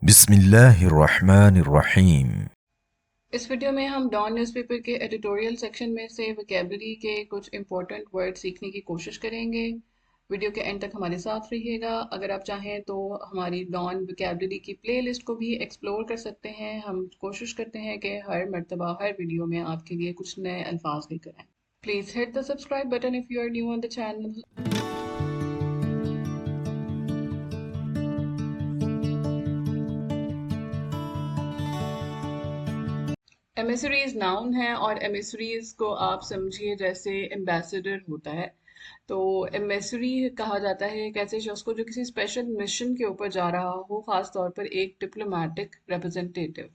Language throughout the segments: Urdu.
بسم اللہ الرحمن الرحیم۔ اس ویڈیو میں ہم ڈان نیوز پیپر کے ایڈیٹوریل سیکشن میں سے ویکیبلری کے کچھ امپورٹنٹ ورڈ سیکھنے کی کوشش کریں گے۔ ویڈیو کے اینڈ تک ہمارے ساتھ رہیے گا۔ اگر آپ چاہیں تو ہماری ڈان ویکیبلری کی پلے لسٹ کو بھی ایکسپلور کر سکتے ہیں۔ ہم کوشش کرتے ہیں کہ ہر مرتبہ ہر ویڈیو میں آپ کے لیے کچھ نئے الفاظ لے کر آئیں۔ Please hit the subscribe button if you are new on the channel. Emissaries noun ہے اور ایمیسریز کو آپ سمجھیے جیسے ایمبیسڈر ہوتا ہے۔ تو ایمیسری کہا جاتا ہے ایک ایسے شخص کو جو کسی اسپیشل مشن کے اوپر جا رہا ہو، خاص طور پر ایک diplomatic representative.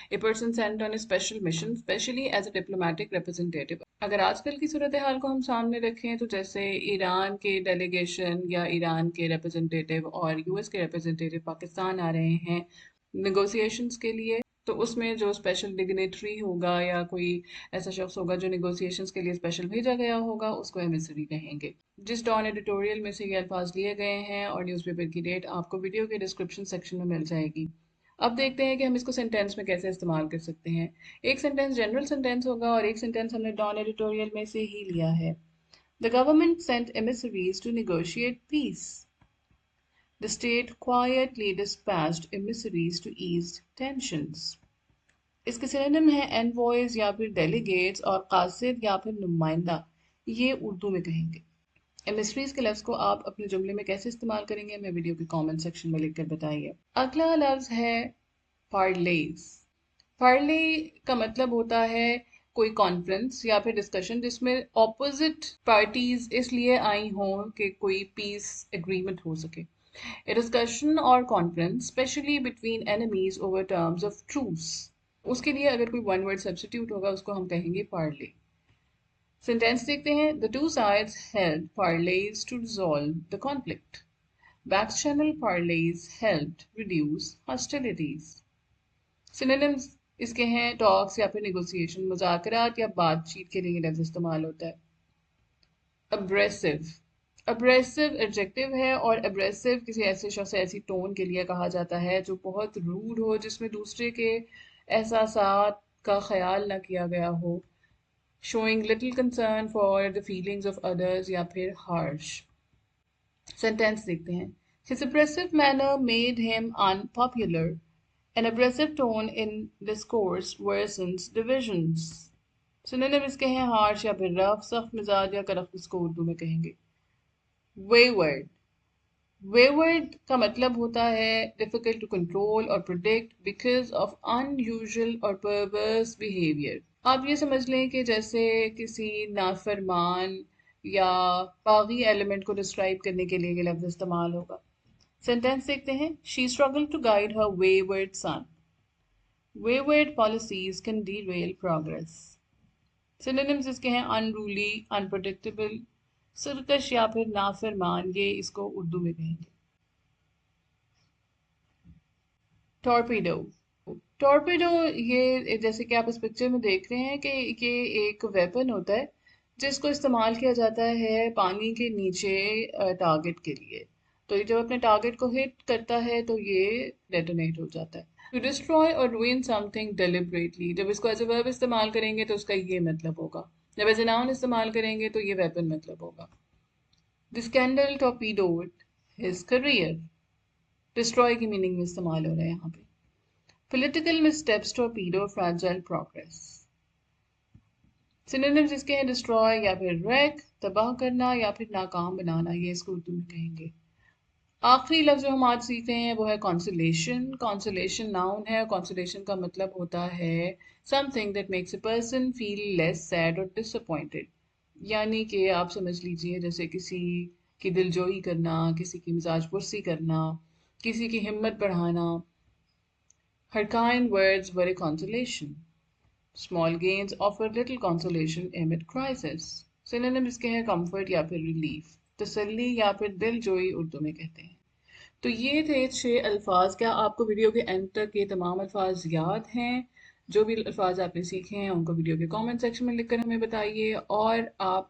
A person sent on a special mission specially as a diplomatic representative. اگر آج کل کی صورتحال کو ہم سامنے رکھیں تو جیسے ایران کے ڈیلیگیشن یا ایران کے ریپرزینٹیٹیو اور یو ایس کے ریپرزینٹیٹیو پاکستان آ رہے ہیں نیگوسیشنز کے لیے، تو اس میں جو اسپیشل ڈگنیٹری ہوگا یا کوئی ایسا شخص ہوگا جو نیگوسیشنز کے لیے اسپیشل بھیجا گیا ہوگا، اس کو ایمیسری کہیں گے۔ جس ڈان ایڈیٹوریل میں سے یہ الفاظ لیے گئے ہیں اور نیوز پیپر کی ڈیٹ آپ کو ویڈیو کے ڈسکرپشن سیکشن میں مل جائے گی۔ اب دیکھتے ہیں کہ ہم اس کو سینٹینس میں کیسے استعمال کر سکتے ہیں۔ ایک سینٹینس جنرل سینٹینس ہوگا اور ایک سینٹینس ہم نے ڈان ایڈیٹوریل میں سے ہی لیا ہے۔ The government sent emissaries to negotiate peace. The state quietly dispatched emissaries to ease tensions. اس کے سینونیم ہیں انوائز یا پھر ڈیلیگیٹس اور قاصد یا پھر نمائندہ، یہ اردو میں کہیں گے۔ ایمسٹریز کے لفظ کو آپ اپنے جملے میں کیسے استعمال کریں گے، میں ویڈیو کے کامنٹ سیکشن میں لکھ کر بتائیے۔ اگلا لفظ ہے پارلیز۔ پارلے کا مطلب ہوتا ہے کوئی کانفرنس یا پھر ڈسکشن جس میں اپوزٹ پارٹیز اس لیے آئی ہوں کہ کوئی پیس اگریمنٹ ہو سکے۔ A discussion or conference, especially between enemies over terms of truce. اس کے لیے اگر کوئی ون ورڈ سبسٹیوٹ ہوگا اس کو ہم کہیں گے پارلے۔ سینٹینس دیکھتے ہیں۔ The two sides held parleys to resolve the conflict. Back channel parleys helped reduce hostilities. Synonyms اس کے ہیں ٹاکس یا پھر نیگوسیشن، مذاکرات یا بات چیت کے لیے لفظ استعمال ہوتا ہے۔ ابریسو۔ ابریسو ایڈجیکٹو ہے اور ابریسو کسی ایسے شخص ایسی ٹون کے لیے کہا جاتا ہے جو بہت روڈ ہو، جس میں دوسرے کے احساسات کا خیال نہ کیا گیا ہو، showing little concern for the feelings of others یا پھر harsh۔ سینٹینس دیکھتے ہیں۔ His aggressive manner made him unpopular. An aggressive tone in discourse worsens divisions. سنونیم اس کے ہیں ہارش یا پھر رف، سخت مزاج یا کرخت، اس کو اردو میں کہیں گے۔ wayward۔ wayward کا مطلب ہوتا ہے difficult to control or predict because of unusual or perverse behavior۔ آپ یہ سمجھ لیں کہ جیسے کسی نافرمان یا باغی ایلیمنٹ کو ڈسکرائب کرنے کے لیے یہ لفظ استعمال ہوگا۔ سینٹینس دیکھتے ہیں۔ She struggled to guide her wayward son. Wayward policies can derail progress. Synonyms اس کے ہیں unruly, unpredictable، سرکش یا پھر نافرمان، یہ اس کو اردو میں کہیں گے۔ ٹورپیڈو۔ ٹورپیڈو یہ جیسے کہ آپ اس پکچر میں دیکھ رہے ہیں کہ یہ ایک ویپن ہوتا ہے جس کو استعمال کیا جاتا ہے پانی کے نیچے ٹارگٹ کے لیے۔ تو یہ جب اپنے ٹارگٹ کو ہٹ کرتا ہے تو یہ ڈیٹونیٹ ہو جاتا ہے۔ To destroy or ruin something deliberately، جب اس کو ایز اے ورب استعمال کریں گے تو اس کا یہ مطلب ہوگا، جب ایز اے ناؤن استعمال کریں گے تو یہ ویپن مطلب ہوگا۔ The scandal torpedoed his career. Destroy کی میننگ میں استعمال ہو رہا ہے یہاں پہ۔ Political missteps torpedo fragile progress. Synonyms اس کے ہیں destroy یا پھر wreck، تباہ کرنا یا پھر ناکام بنانا، یہ اس کو اردو میں کہیں گے۔ آخری لفظ جو ہم آج سیکھ رہے ہیں وہ ہے consolation۔ consolation noun ہے۔ consolation کا مطلب ہوتا ہے something that makes a person feel less sad or disappointed، یعنی کہ آپ سمجھ لیجئے جیسے کسی کی دل جوئی کرنا، کسی کی مزاج پرسی کرنا، کسی کی ہمت بڑھانا۔ Her kind words were a consolation. Small gains offer little consolation amid crisis. Synonym اس کے ہیں comfort یا پھر relief، تسلی یا پھر دل جوئی اردو میں کہتے ہیں۔ تو یہ تھے 6 الفاظ۔ کیا آپ کو ویڈیو کے اینڈ تک یہ تمام الفاظ یاد ہیں؟ جو بھی الفاظ آپ نے سیکھے ہیں ان کو ویڈیو کے کامنٹ سیکشن میں لکھ کر ہمیں بتائیے، اور آپ